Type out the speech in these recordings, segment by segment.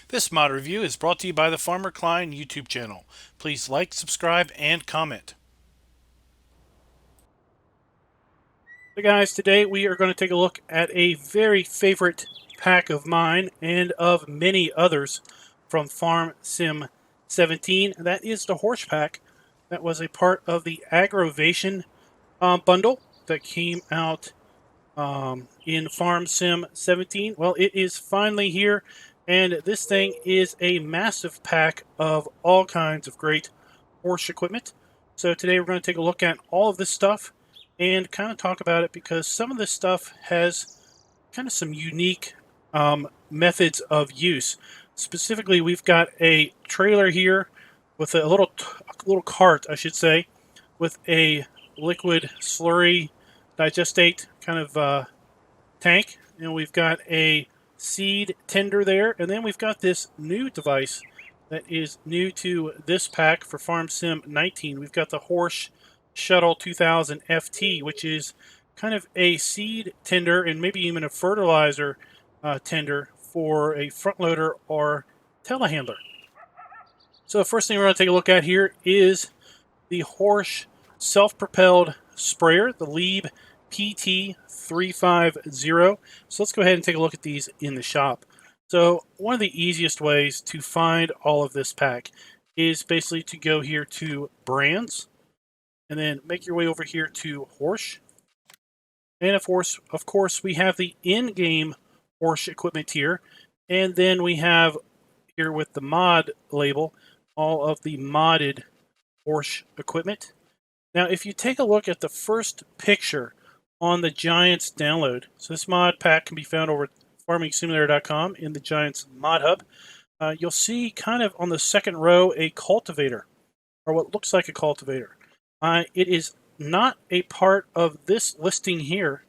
This mod review is brought to you by the Farmer Klein YouTube channel. Please like, subscribe, and comment. Hey guys, today we are going to take a look at a very favorite pack of mine and of many others from Farm Sim 17. That is the HORSCH pack that was a part of the AgroVation bundle that came out in Farm Sim 17. Well, it is finally here, and this thing is a massive pack of all kinds of great HORSCH equipment. So today we're going to take a look at all of this stuff and kind of talk about it, because some of this stuff has kind of some unique methods of use. Specifically, we've got a trailer here with a little cart, I should say, with a liquid slurry digestate kind of tank, and we've got a seed tender there, and then we've got this new device that is new to this pack for Farm Sim 19. We've got the HORSCH Shuttle 2000 FT, which is kind of a seed tender and maybe even a fertilizer tender for a front loader or telehandler. So the first thing we're going to take a look at here is the HORSCH Self-Propelled Sprayer, the Lieb PT350. So let's go ahead and take a look at these in the shop. So one of the easiest ways to find all of this pack is basically to go here to Brands, and then make your way over here to HORSCH. And of course, we have the in-game HORSCH equipment here, and then we have here with the mod label all of the modded HORSCH equipment. Now, if you take a look at the first picture on the Giants download, so this mod pack can be found over at farmingsimulator.com in the Giants mod hub. You'll see kind of on the second row a cultivator, or what looks like a cultivator. It is not a part of this listing here,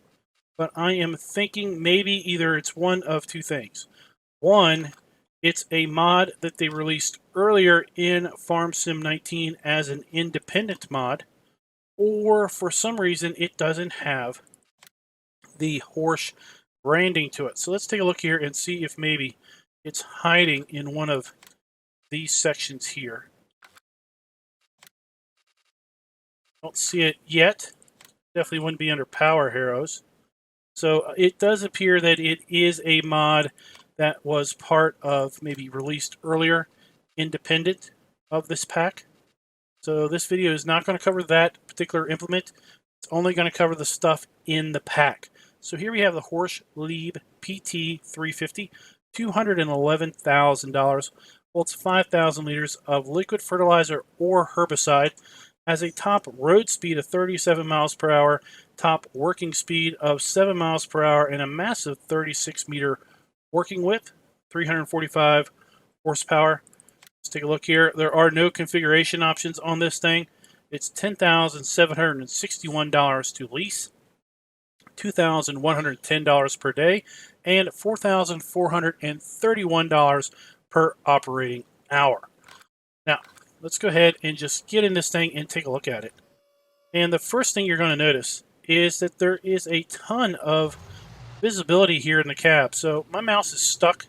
but I am thinking maybe either it's one of two things. One, it's a mod that they released earlier in Farm Sim 19 as an independent mod, or for some reason it doesn't have the HORSCH branding to it. So let's take a look here and see if maybe it's hiding in one of these sections here. Don't see it yet. Definitely wouldn't be under Power Heroes. So it does appear that it is a mod that was part of, maybe released earlier, independent of this pack. So this video is not going to cover that particular implement. It's only going to cover the stuff in the pack. So here we have the HORSCH Lieb PT350, $211,000. Well, it's 5,000 liters of liquid fertilizer or herbicide. Has a top road speed of 37 miles per hour, top working speed of 7 miles per hour, and a massive 36 meter working width, 345 horsepower. Let's take a look here. There are no configuration options on this thing. It's $10,761 to lease, $2,110 per day, and $4,431 per operating hour. Now, let's go ahead and just get in this thing and take a look at it. And the first thing you're going to notice is that there is a ton of visibility here in the cab. So my mouse is stuck.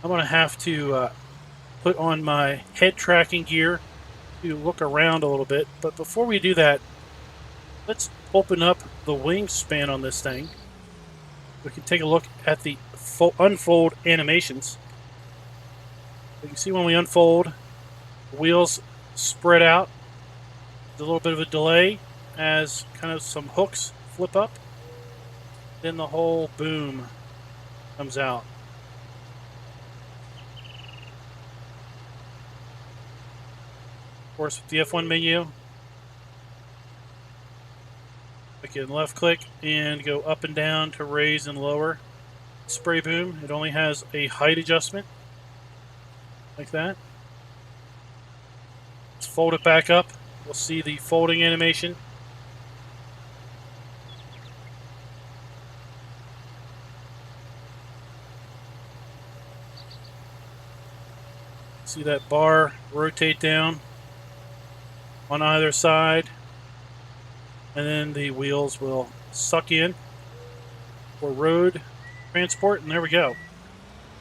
I'm going to have to put on my head tracking gear to look around a little bit. But before we do that, let's open up the wingspan on this thing. We can take a look at the unfold animations. You can see when we unfold, the wheels spread out. There's a little bit of a delay as kind of some hooks flip up. Then the whole boom comes out. Of course, with the F1 menu, I can left click and go up and down to raise and lower. Spray boom, it only has a height adjustment, like that. Let's fold it back up. We'll see the folding animation. See that bar rotate down on either side, and then the wheels will suck in for road transport, and there we go.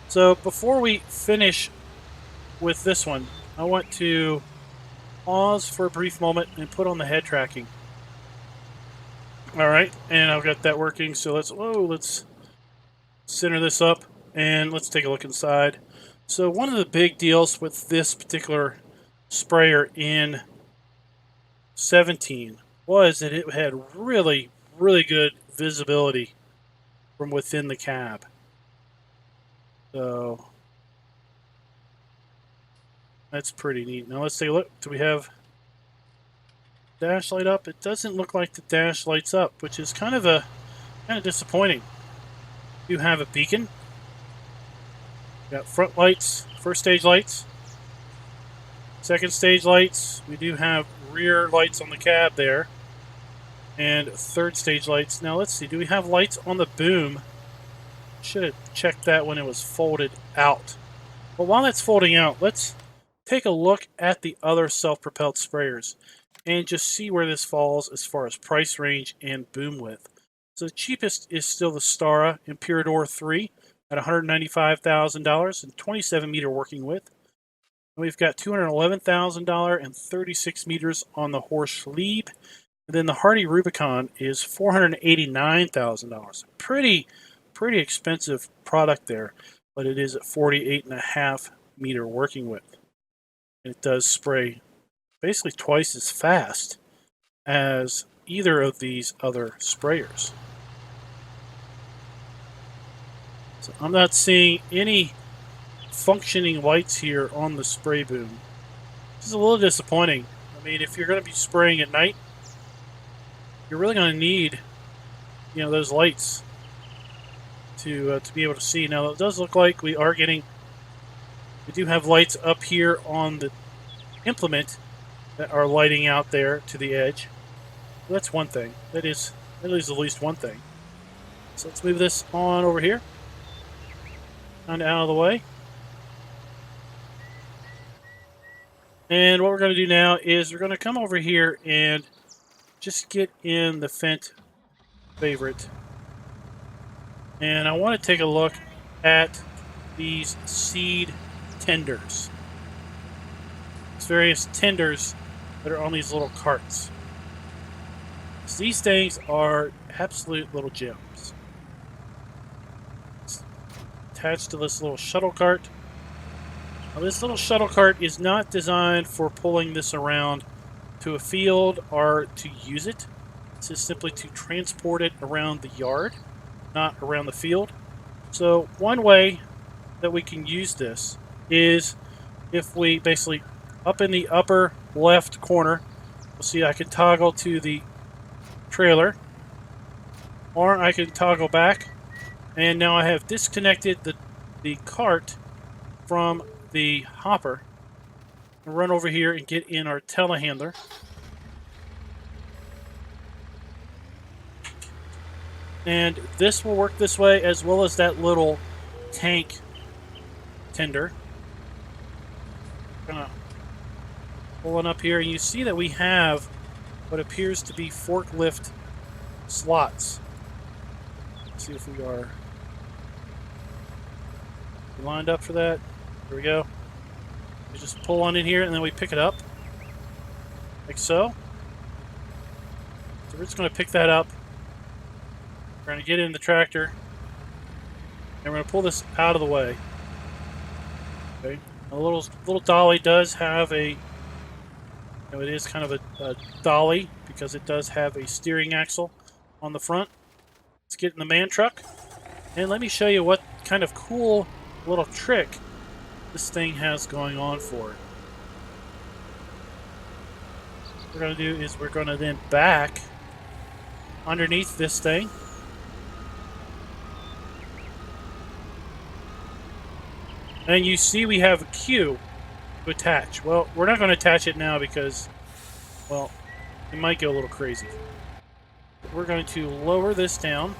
So before we finish with this one, I want to pause for a brief moment and put on the head tracking. All right, and I've got that working, so let's center this up and let's take a look inside. So one of the big deals with this particular sprayer in 17 was that it had really, really good visibility from within the cab. So that's pretty neat. Now let's take a look. Do we have dash light up? It doesn't look like the dash lights up, which is kind of disappointing. You have a beacon. Got front lights, first stage lights, second stage lights. We do have rear lights on the cab there, and third stage lights. Now let's see, do we have lights on the boom? Should have checked that when it was folded out. Well, while that's folding out, let's take a look at the other self-propelled sprayers and just see where this falls as far as price range and boom width. So the cheapest is still the Stara Imperador 3 at $195,000 and 27 meter working width. And we've got $211,000 and 36 meters on the HORSCH Lieb. And then the Hardy Rubicon is $489,000. Pretty expensive product there, but it is at 48.5 meter working width. And it does spray basically twice as fast as either of these other sprayers. So I'm not seeing any functioning lights here on the spray boom. This is a little disappointing. I mean, if you're going to be spraying at night, you're really going to need, those lights to be able to see. Now, it does look like we do have lights up here on the implement that are lighting out there to the edge. Well, that's one thing. That is at least one thing. So let's move this on over here. Kind of out of the way. And what we're going to do now is we're going to come over here and just get in the Fendt favorite. And I want to take a look at these seed tenders. These various tenders that are on these little carts. So these things are absolute little gems. It's attached to this little shuttle cart. Now, this little shuttle cart is not designed for pulling this around to a field or to use it. This is simply to transport it around the yard, not around the field. So one way that we can use this is if we basically, up in the upper left corner, we'll see I can toggle to the trailer, or I can toggle back, and now I have disconnected the cart from the hopper and run over here and get in our telehandler. And this will work this way, as well as that little tank tender. Kind of pulling up here, and you see that we have what appears to be forklift slots. Let's see if we are lined up for that. There we go. We just pull on in here, and then we pick it up, like so. So we're just going to pick that up. We're going to get in the tractor, and we're going to pull this out of the way. Okay. A little dolly does have it is kind of a dolly because it does have a steering axle on the front. Let's get in the man truck, and let me show you what kind of cool little trick this thing has going on for it. What we're going to do is we're going to then back underneath this thing. And you see we have a cue to attach. Well, we're not going to attach it now because, well, it might go a little crazy. But we're going to lower this down.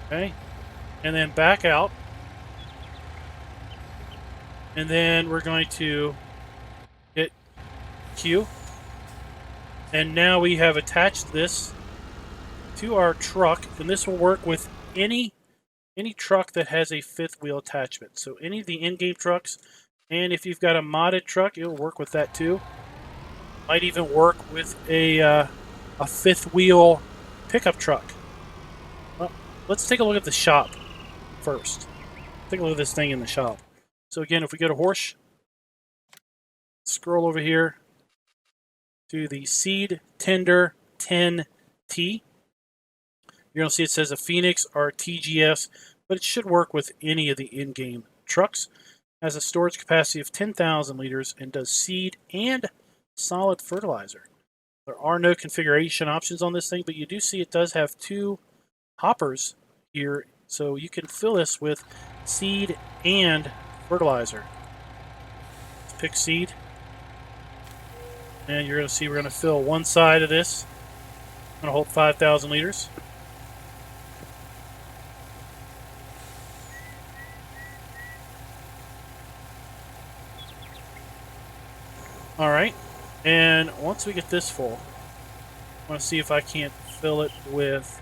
Okay. And then back out. And then we're going to hit Q. And now we have attached this to our truck, and this will work with any truck that has a fifth wheel attachment. So any of the in-game trucks, and if you've got a modded truck, it will work with that too. Might even work with a fifth wheel pickup truck. Well, let's take a look at the shop first. Take a look at this thing in the shop. So again, if we go to HORSCH, scroll over here to the Seed Tender 10T. You're going to see it says a Phoenix or TGS, but it should work with any of the in-game trucks. It has a storage capacity of 10,000 liters and does seed and solid fertilizer. There are no configuration options on this thing, but you do see it does have 2 hoppers here, so you can fill this with seed and fertilizer. Let's pick seed. And you're going to see we're going to fill one side of this. I'm going to hold 5,000 liters. All right. And once we get this full, I want to see if I can't fill it with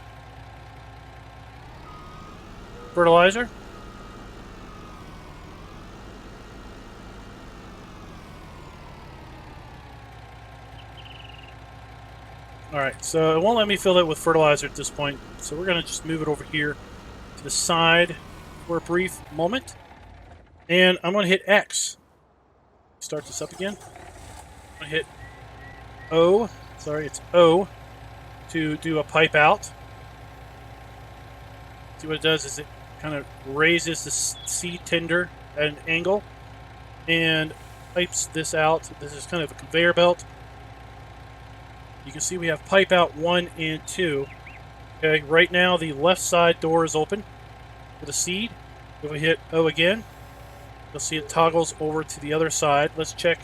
fertilizer. Alright, so it won't let me fill it with fertilizer at this point, so we're going to just move it over here to the side for a brief moment. And I'm going to hit X. Start this up again. I'm going to hit O to do a pipe out. See what it does is it kind of raises the seed tender at an angle and pipes this out. This is kind of a conveyor belt. You can see we have pipe out 1 and 2. Okay, right now the left side door is open for the seed. If we hit O again, you'll see it toggles over to the other side. Let's check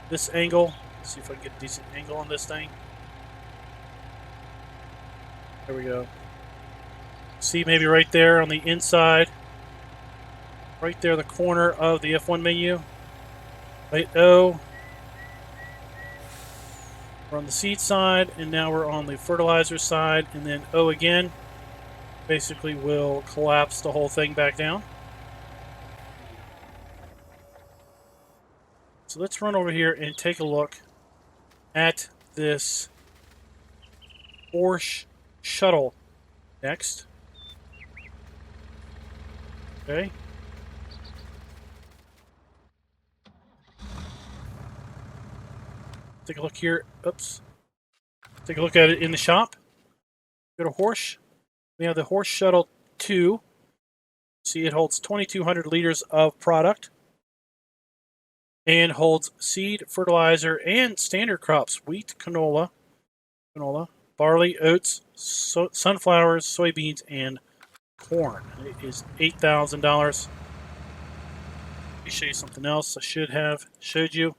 this angle. Let's see if I can get a decent angle on this thing. There we go. See maybe right there on the inside, right there in the corner of the F1 menu. Hit O. We're on the seed side, and now we're on the fertilizer side, and then O again. Basically will collapse the whole thing back down. So let's run over here and take a look at this Porsche Shuttle next. Okay. Take a look here. Oops. Take a look at it in the shop. Go to HORSCH. We have the HORSCH Shuttle 2. See, it holds 2,200 liters of product and holds seed, fertilizer, and standard crops: wheat, canola, barley, oats, sunflowers, soybeans, and corn. It is $8,000. Let me show you something else I should have showed you.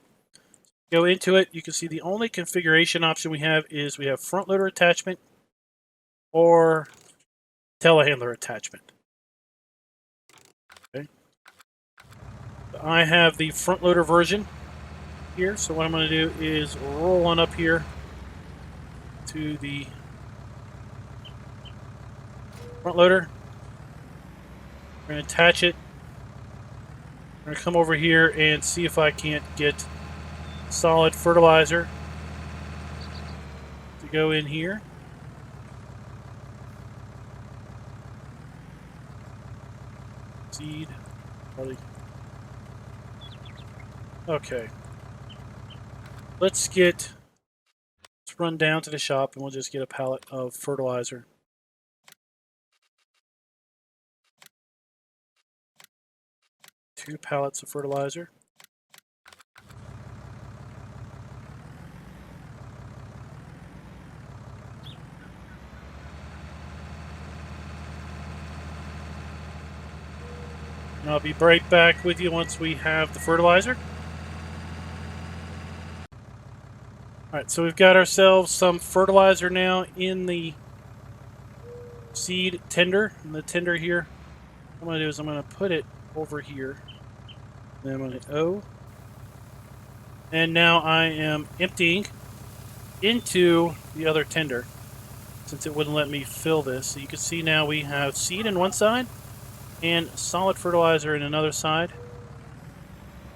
Go into it, you can see the only configuration option we have is we have front loader attachment or telehandler attachment. Okay. I have the front loader version here, so what I'm going to do is roll on up here to the front loader. We're going to attach it. We're going to come over here and see if I can't get solid fertilizer to go in here. Seed. Okay. Let's run down to the shop and we'll just get a pallet of fertilizer. Two pallets of fertilizer. And I'll be right back with you once we have the fertilizer. Alright, so we've got ourselves some fertilizer now in the seed tender. In the tender here, what I'm going to do is I'm going to put it over here. Then I'm going to hit O. And now I am emptying into the other tender, since it wouldn't let me fill this. So you can see now we have seed in one side and solid fertilizer in another side.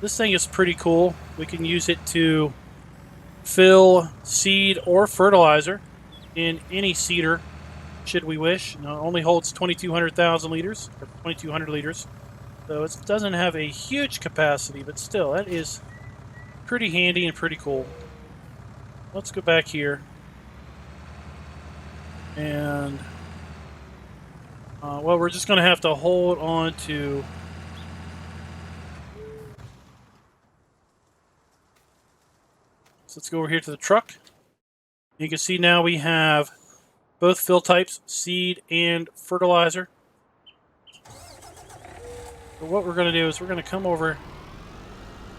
This thing is pretty cool. We can use it to fill seed or fertilizer in any seeder, should we wish. Now, it only holds 2,200,000 liters, or 2,200 liters. So it doesn't have a huge capacity, but still, that is pretty handy and pretty cool. Let's go back here. And, well, we're just going to have to hold on to... So let's go over here to the truck. You can see now we have both fill types, seed and fertilizer. So what we're going to do is we're going to come over.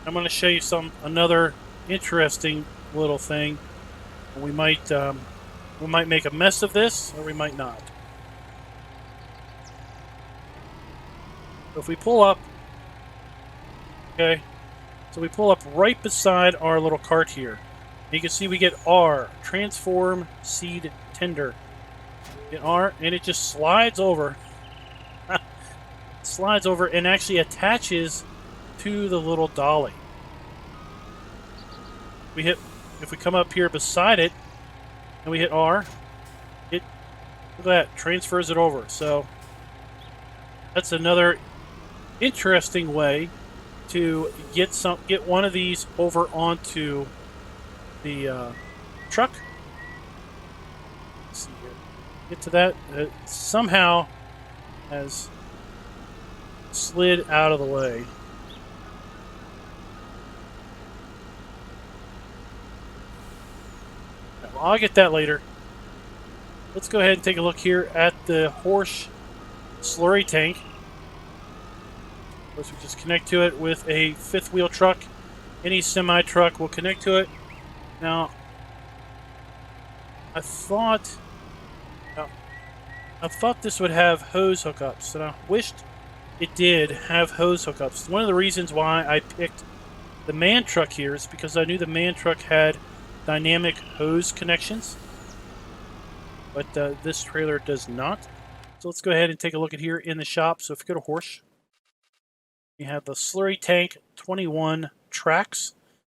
I'm going to show you another interesting little thing. We might make a mess of this, or we might not. So if we pull up, okay, so we pull up right beside our little cart here. You can see we get R, Transform Seed Tender. Get R, and it just slides over. Slides over and actually attaches to the little dolly. If we come up here beside it and we hit R, look at that, transfers it over. So that's another interesting way to get one of these over onto the truck. Let's see here. Get to that. It somehow has slid out of the way. Well, I'll get that later. Let's go ahead and take a look here at the HORSCH Slurry Tank. Of course, we just connect to it with a fifth wheel truck. Any semi truck will connect to it. Now, I thought this would have hose hookups, and I wished it did have hose hookups. One of the reasons why I picked the man truck here is because I knew the man truck had dynamic hose connections, but this trailer does not. So let's go ahead and take a look at here in the shop. So if you go to HORSCH, you have the Slurry Tank 21 Trax,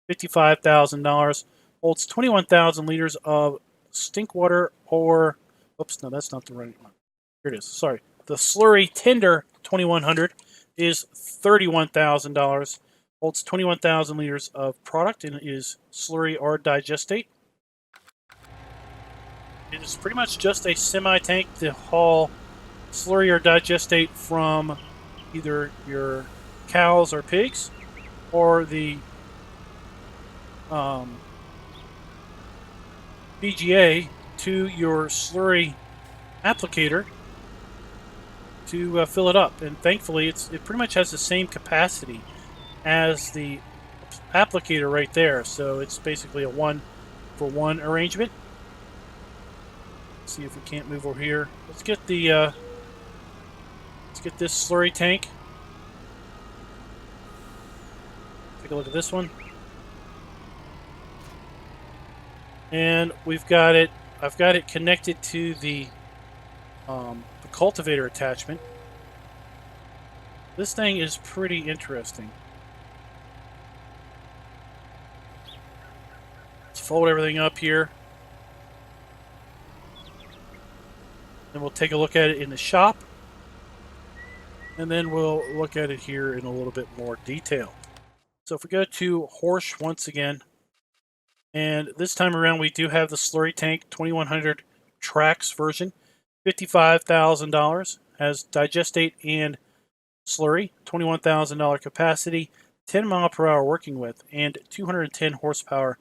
$55,000. Holds 21,000 liters of stink water or... Oops, no, that's not the right one. Here it is. Sorry. The Slurry Tender 2100 is $31,000. Holds 21,000 liters of product and is slurry or digestate. It is pretty much just a semi-tank to haul slurry or digestate from either your cows or pigs or the BGA to your slurry applicator to fill it up. And thankfully it pretty much has the same capacity as the applicator right there, so it's basically a 1-for-1 arrangement. Let's see if we can't move over here. Let's get this slurry tank. Take a look at this one. And I've got it connected to the cultivator attachment. This thing is pretty interesting. Let's fold everything up here. Then we'll take a look at it in the shop. And then we'll look at it here in a little bit more detail. So if we go to HORSCH once again, and this time around we do have the Slurry Tank 2100 Trax version, $55,000, has digestate and slurry, $21,000 capacity, 10 mile per hour working width, and 210 horsepower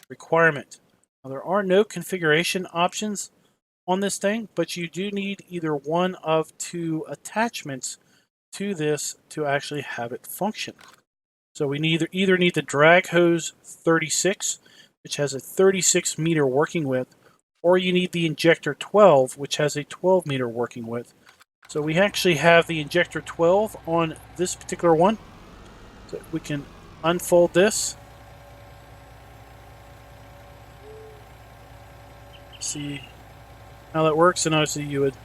requirement. Now, there are no configuration options on this thing, but you do need either one of two attachments to this to actually have it function. So we either need the drag hose 36, which has a 36 meter working width, or you need the injector 12, which has a 12 meter working width. So we actually have the injector 12 on this particular one. So we can unfold this. See how that works, and obviously you would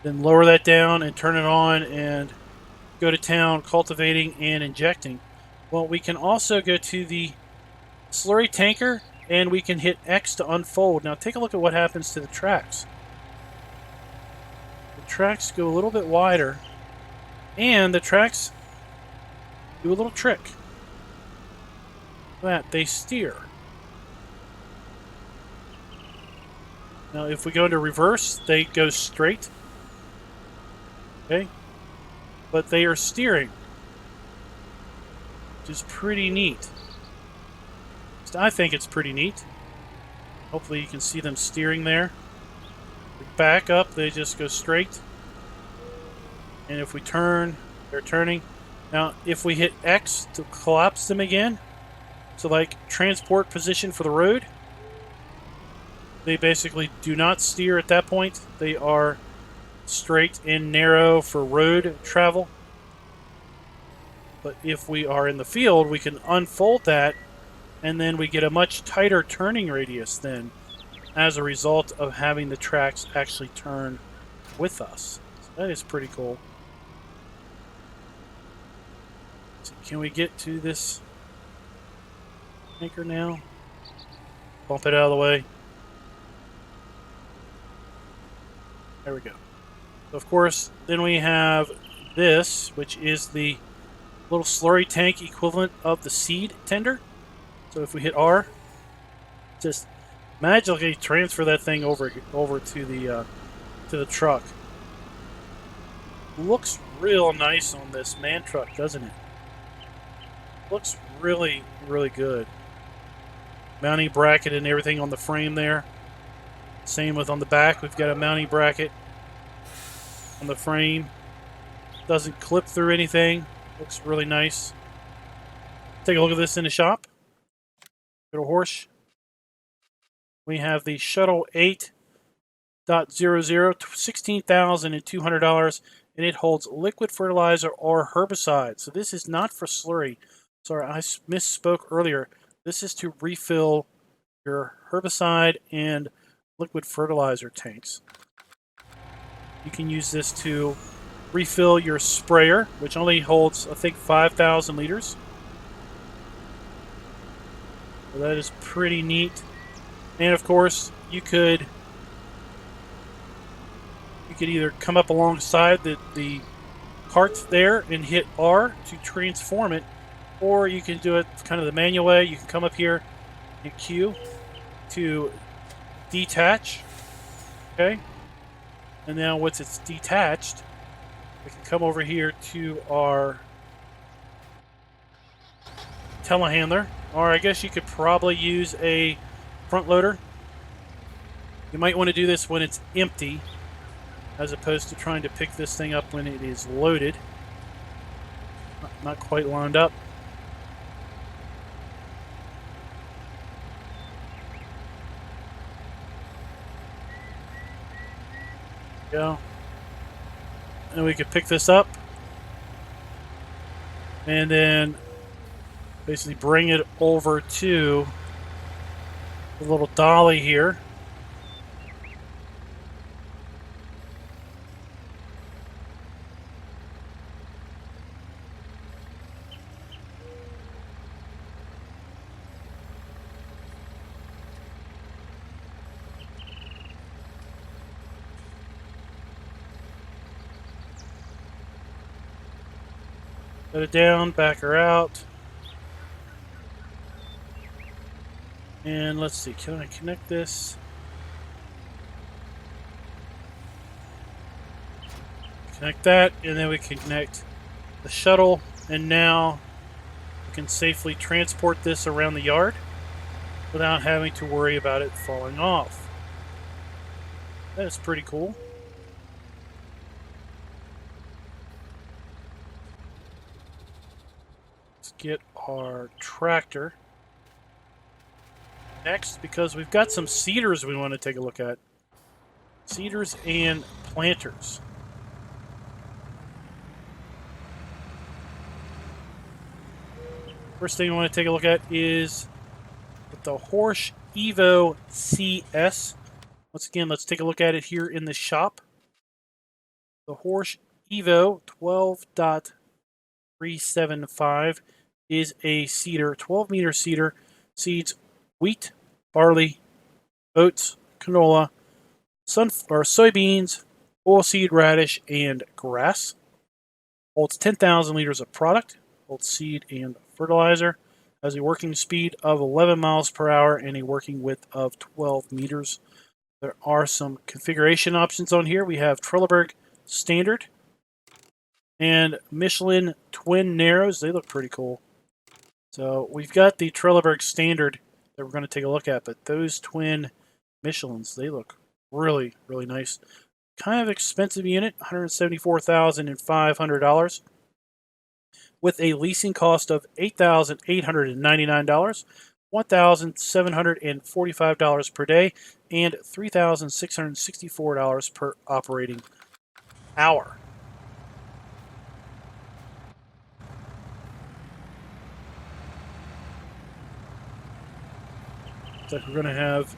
then lower that down and turn it on and go to town cultivating and injecting. Well, we can also go to the Slurry Tanker and we can hit X to unfold. Now take a look at what happens to the tracks. The tracks go a little bit wider and the tracks do a little trick. That they steer. Now if we go into reverse, they go straight. Okay? But they are steering, which is pretty neat. I think it's pretty neat. Hopefully you can see them steering there. We back up, they just go straight. And if we turn, they're turning. Now, if we hit X to collapse them again, so like transport position for the road, they basically do not steer at that point. They are straight and narrow for road travel. But if we are in the field, we can unfold that, and then we get a much tighter turning radius then as a result of having the tracks actually turn with us. So that is pretty cool. So can we get to this tanker now? Bump it out of the way. There we go. So of course, then we have this, which is the little slurry tank equivalent of the seed tender. So if we hit R, just magically transfer that thing over to the truck. Looks real nice on this man truck, doesn't it? Looks really, really good. Mounting bracket and everything on the frame there. Same with on the back. We've got a mounting bracket on the frame. Doesn't clip through anything. Looks really nice. Take a look at this in the shop. Go to Horsch. We have the Shuttle 8.00, $16,200, and it holds liquid fertilizer or herbicide. So this is not for slurry. Sorry, I misspoke earlier. This is to refill your herbicide and liquid fertilizer tanks. You can use this to refill your sprayer, which only holds, I think, 5,000 liters. So that is pretty neat. And of course, you could either come up alongside the cart there and hit R to transform it, or you can do it kind of the manual way. You can come up here and Q to detach. Okay? And now once it's detached, we can come over here to our telehandler, or I guess you could probably use a front loader. You might want to do this when it's empty, as opposed to trying to pick this thing up when it is loaded. Not quite lined up. Go. And we could pick this up and then basically bring it over to the little dolly here. Put it down, back her out. And let's see, can I connect this? Connect that, and then we can connect the shuttle, and now we can safely transport this around the yard without having to worry about it falling off. That is pretty cool. Let's get our tractor next, because we've got some cedars we want to take a look at. Cedars and planters. First thing I want to take a look at is the HORSCH Evo CS. Once again, let's take a look at it here in the shop. The HORSCH Evo 12.375 is a seeder, 12-meter seeder, seeds wheat, barley, oats, canola, soybeans, oilseed radish, and grass. Holds 10,000 liters of product, holds seed and fertilizer, has a working speed of 11 miles per hour and a working width of 12 meters. There are some configuration options on here. We have Trelleborg Standard and Michelin Twin Narrows. They look pretty cool. So we've got the Trelleborg Standard that we're going to take a look at, but those twin Michelins, they look really, really nice. Kind of expensive unit, $174,500, with a leasing cost of $8,899, $1,745 per day, and $3,664 per operating hour. Looks like we're going to have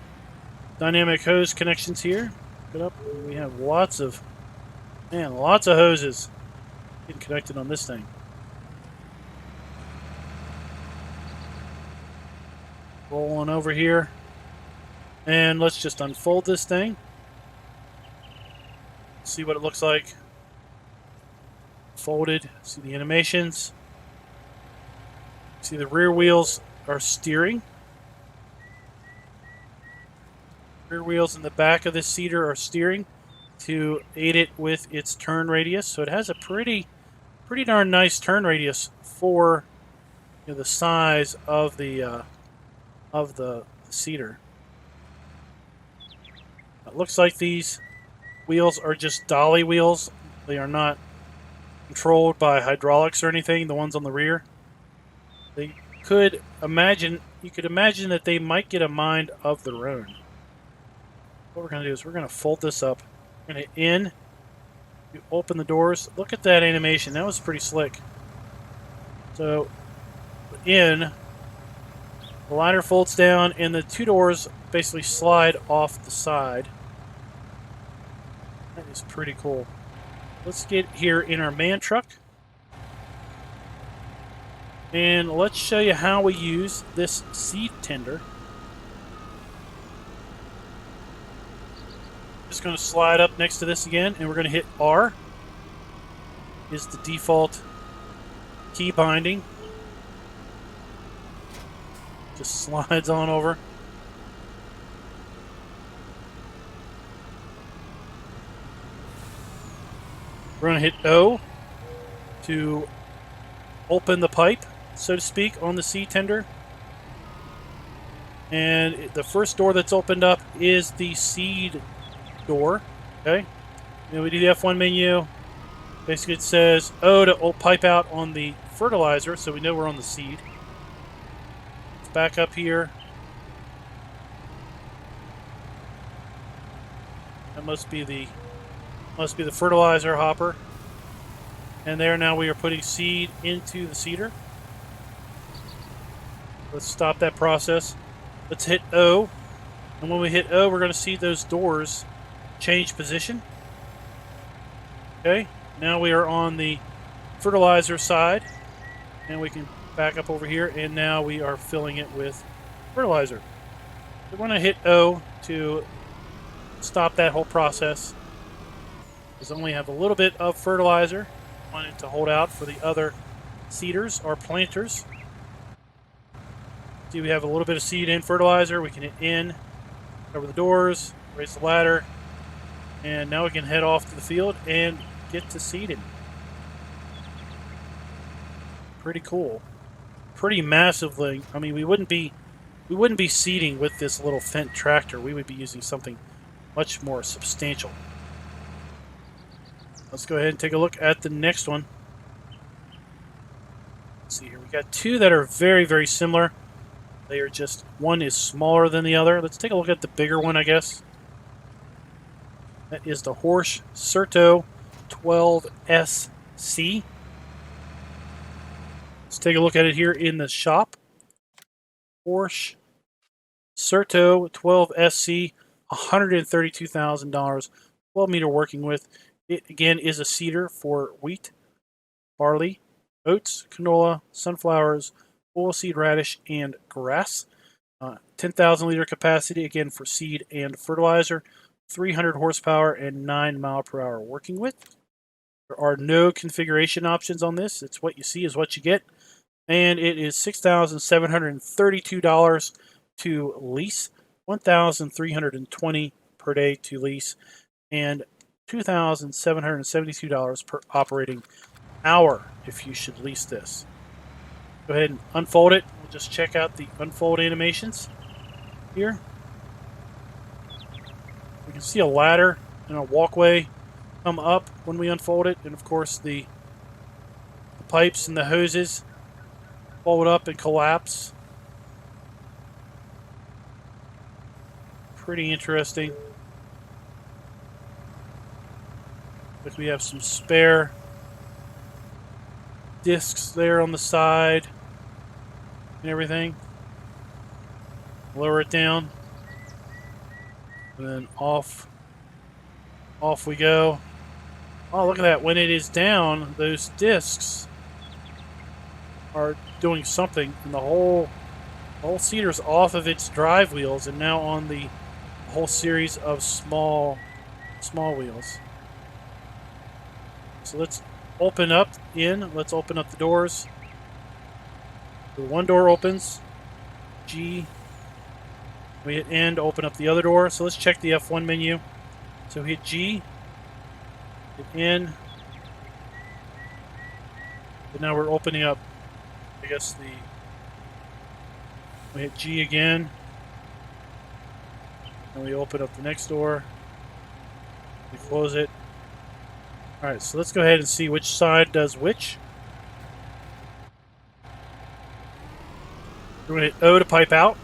dynamic hose connections here. Get up. We have lots of hoses getting connected on this thing. Roll on over here, and let's just unfold this thing. See what it looks like. Folded. See the animations. See the rear wheels are steering. Rear wheels in the back of this seeder are steering to aid it with its turn radius. So it has a pretty darn nice turn radius for the size of the seeder. It looks like these wheels are just dolly wheels. They are not controlled by hydraulics or anything. The ones on the rear. You could imagine that they might get a mind of their own. What we're going to do is we're going to fold this up. We're going to hit in. You open the doors. Look at that animation. That was pretty slick. So, in, the liner folds down, and the two doors basically slide off the side. That is pretty cool. Let's get here in our man truck. And let's show you how we use this seed tender. Just going to slide up next to this again, and we're going to hit R. Is the default key binding. Just slides on over. We're going to hit O to open the pipe, so to speak, on the seed tender. And the first door that's opened up is the seed door. Okay. Then we do the F1 menu. Basically it says O to pipe out on the fertilizer, so we know we're on the seed. Let's back up here. That must be the fertilizer hopper. And there, now we are putting seed into the seeder. Let's stop that process. Let's hit O. And when we hit O, we're going to see those doors change position. Okay, now we are on the fertilizer side, and we can back up over here, and now we are filling it with fertilizer. We're going to hit O to stop that whole process. We only have a little bit of fertilizer. I want it to hold out for the other seeders or planters. See, we have a little bit of seed in fertilizer. We can hit in, cover the doors, raise the ladder, and now we can head off to the field and get to seeding. Pretty cool. Pretty massively. I mean, we wouldn't be seeding with this little Fendt tractor. We would be using something much more substantial. Let's go ahead and take a look at the next one. Let's see here. We got two that are very, very similar. They are just, one is smaller than the other. Let's take a look at the bigger one, I guess. That is the HORSCH Certo 12SC. Let's take a look at it here in the shop. Porsche Estero 12SC, $132,000, 12 meter working width. It again is a seeder for wheat, barley, oats, canola, sunflowers, oilseed radish, and grass. 10,000 liter capacity again for seed and fertilizer. 300 horsepower and 9 mile per hour working width. There are no configuration options on this. It's what you see is what you get. And it is $6,732 to lease, $1,320 per day to lease, and $2,772 per operating hour if you should lease this. Go ahead and unfold it. We'll just check out the unfold animations here. We can see a ladder and a walkway come up when we unfold it, and of course the pipes and the hoses fold up and collapse. Pretty interesting. But we have some spare discs there on the side and everything. Lower it down. And then off we go. Oh, look at that. When it is down, those discs are doing something, and the whole seeder's off of its drive wheels and now on the whole series of small wheels. So let's open up let's open up the doors. The one door opens. G. We hit N to open up the other door. So let's check the F1 menu. So hit G, hit N, and now we're opening up, I guess we hit G again, and we open up the next door, we close it. Alright, so let's go ahead and see which side does which. We're going to hit O to pipe out.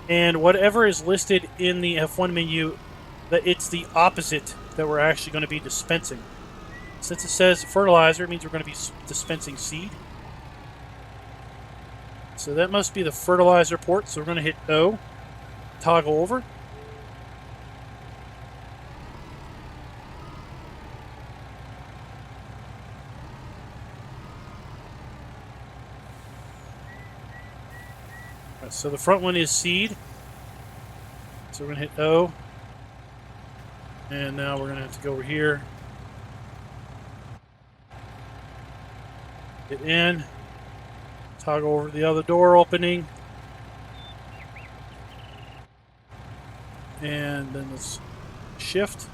And whatever is listed in the F1 menu, that it's the opposite that we're actually going to be dispensing. Since it says fertilizer, it means we're going to be dispensing seed. So that must be the fertilizer port. So we're going to hit O, toggle over. So the front one is seed. So we're going to hit O. And now we're going to have to go over here. Hit N. Toggle over the other door opening. And then let's shift.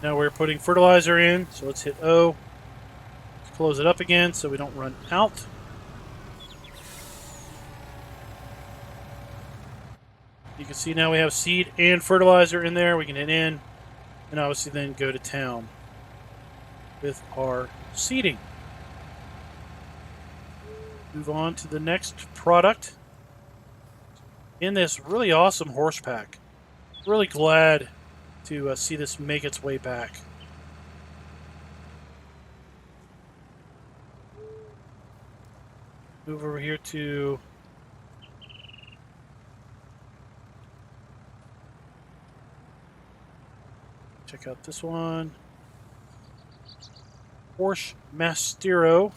Now we're putting fertilizer in. So let's hit O. Let's close it up again so we don't run out. You can see now we have seed and fertilizer in there. We can hit in and obviously then go to town with our seeding. Move on to the next product in this really awesome horse pack. Really glad to see this make its way back. Move over here to check out this one. Porsche Estero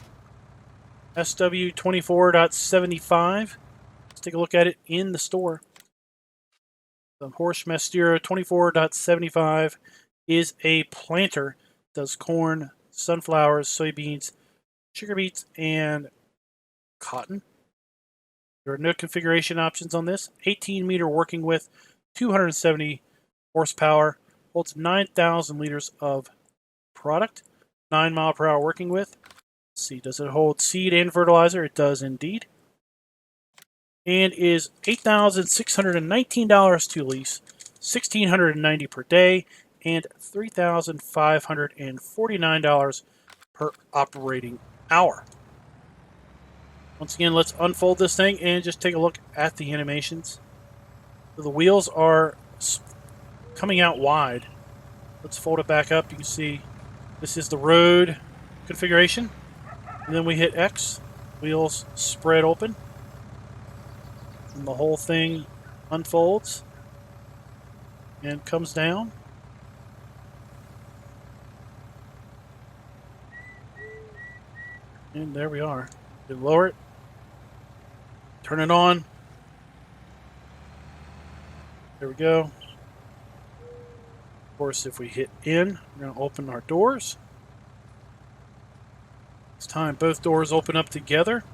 SW 24.75. Let's take a look at it in the store. The Porsche Estero 24.75 is a planter. Does corn, sunflowers, soybeans, sugar beets, and cotton. There are no configuration options on this. 18 meter working width, 270 horsepower. Holds 9,000 liters of product, 9 mile per hour working width. Let's see, does it hold seed and fertilizer? It does indeed. And is $8,619 to lease, $1,690 per day, and $3,549 per operating hour. Once again, let's unfold this thing and just take a look at the animations. So the wheels are coming out wide. Let's fold it back up. You can see this is the road configuration. And then we hit X, wheels spread open, and the whole thing unfolds and comes down. And there we are. You lower it, turn it on. There we go. Of course, if we hit in, we're going to open our doors. This time, both doors open up together.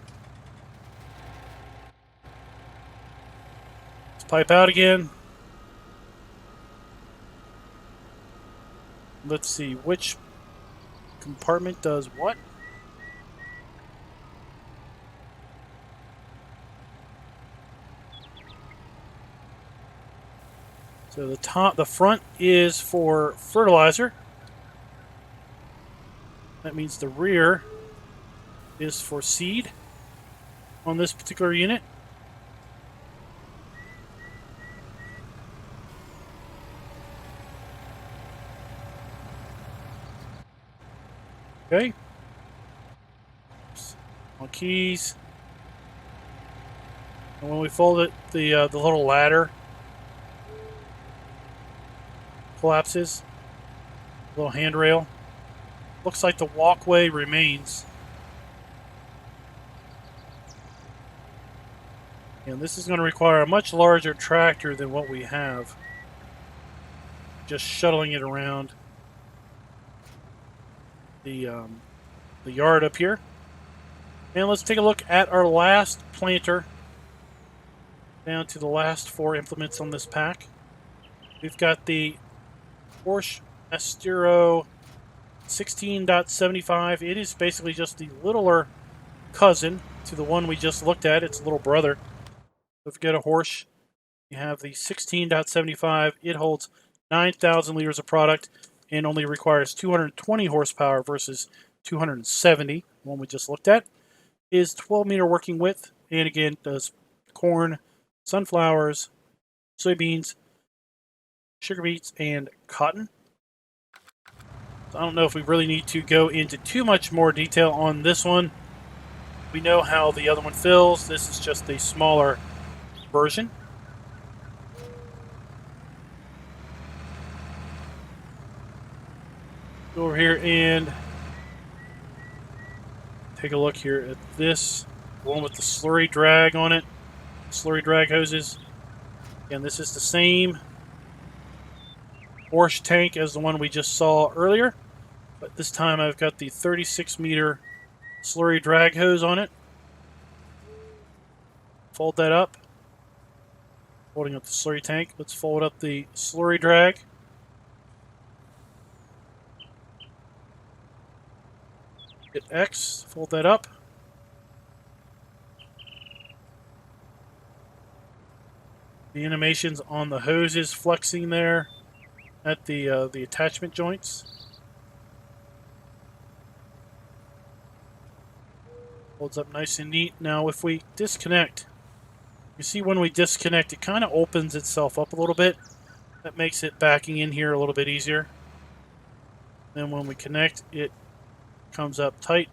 Let's pipe out again. Let's see which compartment does what. So the front is for fertilizer. That means the rear is for seed on this particular unit. Okay. On keys. And when we fold it, the little ladder collapses. Little handrail. Looks like the walkway remains. And this is going to require a much larger tractor than what we have. Just shuttling it around the yard up here. And let's take a look at our last planter. Down to the last 4 implements on this pack. We've got the Porsche Estero 16.75. It is basically just the littler cousin to the one we just looked at. It's a little brother. So if you get a Horsch, you have the 16.75. It holds 9,000 liters of product and only requires 220 horsepower versus 270, the one we just looked at. Is 12-meter working width, and again does corn, sunflowers, soybeans, sugar beets, and cotton. So I don't know if we really need to go into too much more detail on this one. We know how the other one fills. This is just a smaller version. Go over here and take a look here at this one with the slurry drag on it. Slurry drag hoses. And this is the same Horsch tank as the one we just saw earlier. But this time I've got the 36-meter slurry drag hose on it. Fold that up. Folding up the slurry tank. Let's fold up the slurry drag. Hit X. Fold that up. The animations on the hoses flexing there at the attachment joints. Holds up nice and neat. Now if we disconnect, you see when we disconnect it kind of opens itself up a little bit. That makes it backing in here a little bit easier. Then when we connect, it comes up tight.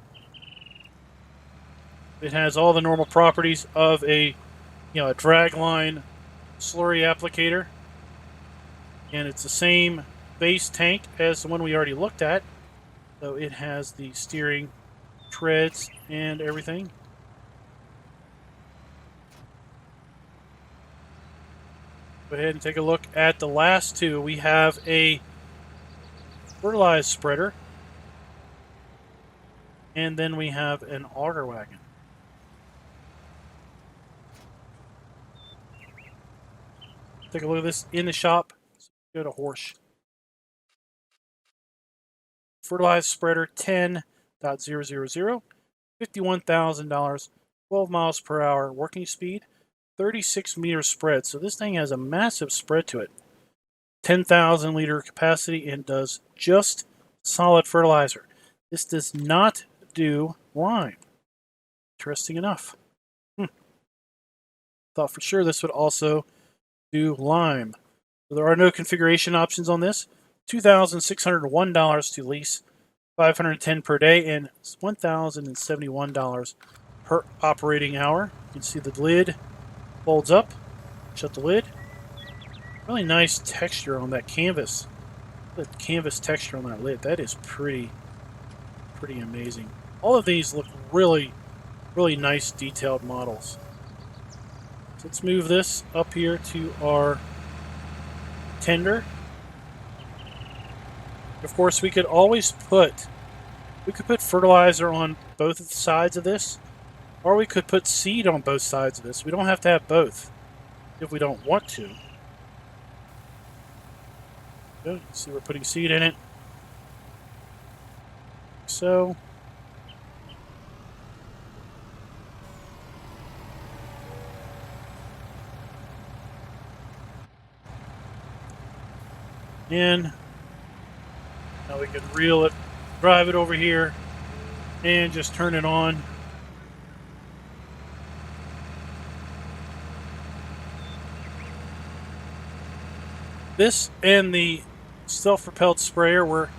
It has all the normal properties of a drag line slurry applicator, and it's the same base tank as the one we already looked at. So it has the steering treads and everything. Go ahead and take a look at the last two. We have a Fertilize Spreader, and then we have an Auger Wagon. Take a look at this in the shop. Go to Horsch. Fertilize Spreader 10.000, $51,000, 12 miles per hour working speed, 36-meter spread. So this thing has a massive spread to it. 10,000 liter capacity and does just solid fertilizer. This does not do lime. Interesting enough. Thought for sure this would also do lime. So there are no configuration options on this. $2,601 to lease, $510 per day, and $1,071 per operating hour. You can see the lid folds up. Shut the lid. Really nice texture on that canvas. The canvas texture on that lid. That is pretty amazing. All of these look really nice detailed models. So let's move this up here to our tender. Of course, we could always put fertilizer on both sides of this, or we could put seed on both sides of this. We don't have to have both if we don't want to. Good. See, we're putting seed in it. So. And now we can reel it, drive it over here, and just turn it on. This and the self-propelled sprayer were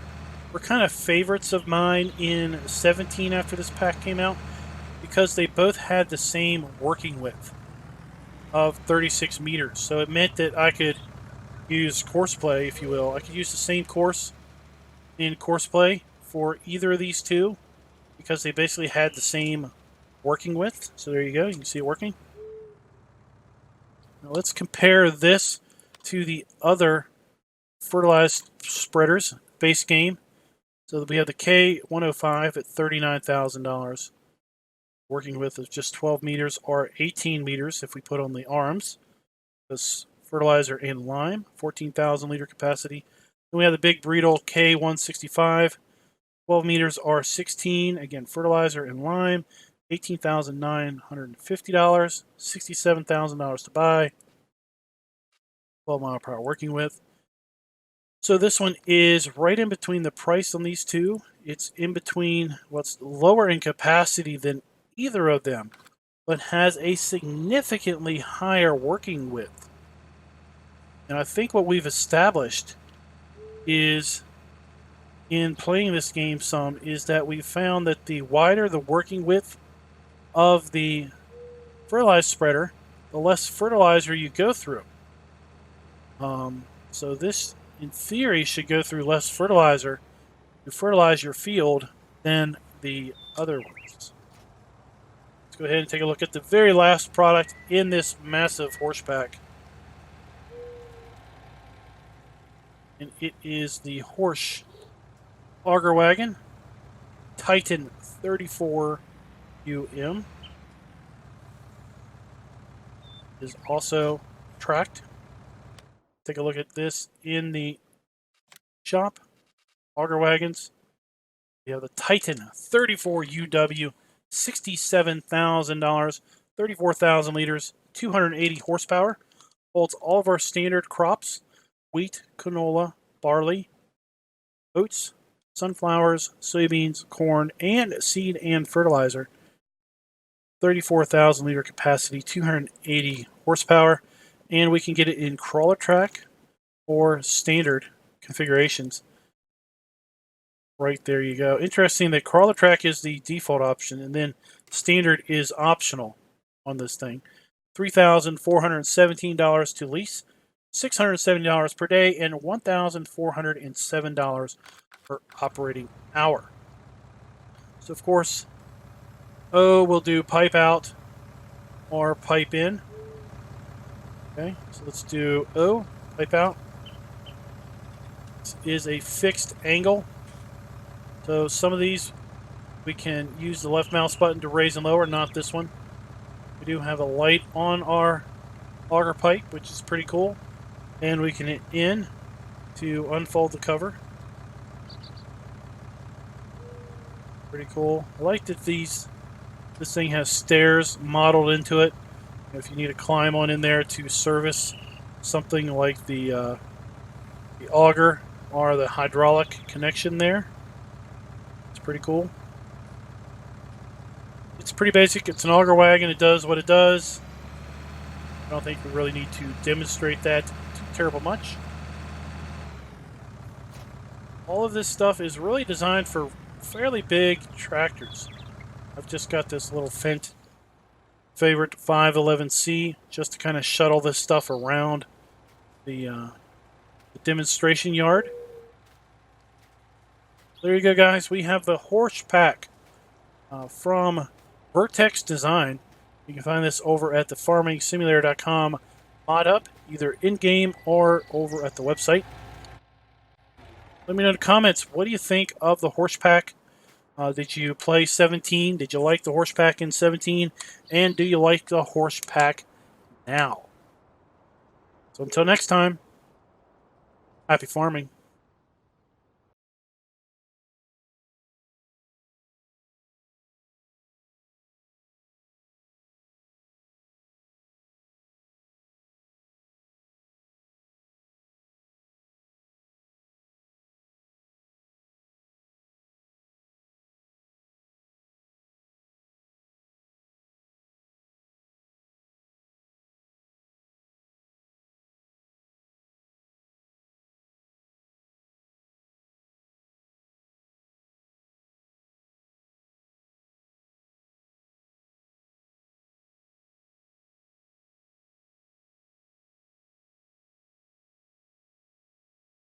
kind of favorites of mine in 17 after this pack came out, because they both had the same working width of 36 meters. So it meant that I could use courseplay, if you will. I could use the same course in courseplay for either of these two, because they basically had the same working width. So there you go. You can see it working. Now let's compare this to the other Fertilize Spreaders base game. So we have the K105 at $39,000. Working width of just 12 meters or 18 meters if we put on the arms. This fertilizer and lime, 14,000 liter capacity. Then we have the big Breedle K165, 12 meters or 16. Again, fertilizer and lime, $18,950, $67,000 to buy. 12 mile per hour working width. So this one is right in between the price on these two. It's in between what's lower in capacity than either of them, but has a significantly higher working width. And I think what we've established is, in playing this game some, is that we've found that the wider the working width of the fertilizer spreader, the less fertilizer you go through. So this, in theory, should go through less fertilizer to fertilize your field than the other ones. Let's go ahead and take a look at the very last product in this massive horse pack. And it is the HORSCH AgroVation Titan 34 UM. Is also tracked. Take a look at this in the shop. Auger wagons. We have the Titan 34 UW, $67,000, 34,000 liters, 280 horsepower. Holds all of our standard crops: wheat, canola, barley, oats, sunflowers, soybeans, corn, and seed and fertilizer. 34,000 liter capacity, 280 horsepower, and we can get it in crawler track or standard configurations. Right there you go. Interesting that crawler track is the default option, and then standard is optional on this thing. $3,417 to lease, $670 per day, and $1,407 per operating hour. So, of course, we'll do pipe out or pipe in. Okay, so let's do O, pipe out. This is a fixed angle. So some of these we can use the left mouse button to raise and lower, not this one. We do have a light on our auger pipe, which is pretty cool. And we can hit in to unfold the cover. Pretty cool. I like that this thing has stairs modeled into it. If you need to climb on in there to service something like the auger or the hydraulic connection there. It's pretty cool. It's pretty basic. It's an auger wagon. It does what it does. I don't think we really need to demonstrate that too terrible much. All of this stuff is really designed for fairly big tractors. I've just got this little Fendt favorite 511C just to kind of shuttle this stuff around the demonstration yard. There you go, guys. We have the HORSCH Pack from Vertex Design. You can find this over at the farmingsimulator.com mod up, either in-game or over at the website. Let me know in the comments, what do you think of the HORSCH Pack? Did you play 17? Did you like the HORSCH Pack in 17? And do you like the HORSCH Pack now? So until next time, happy farming.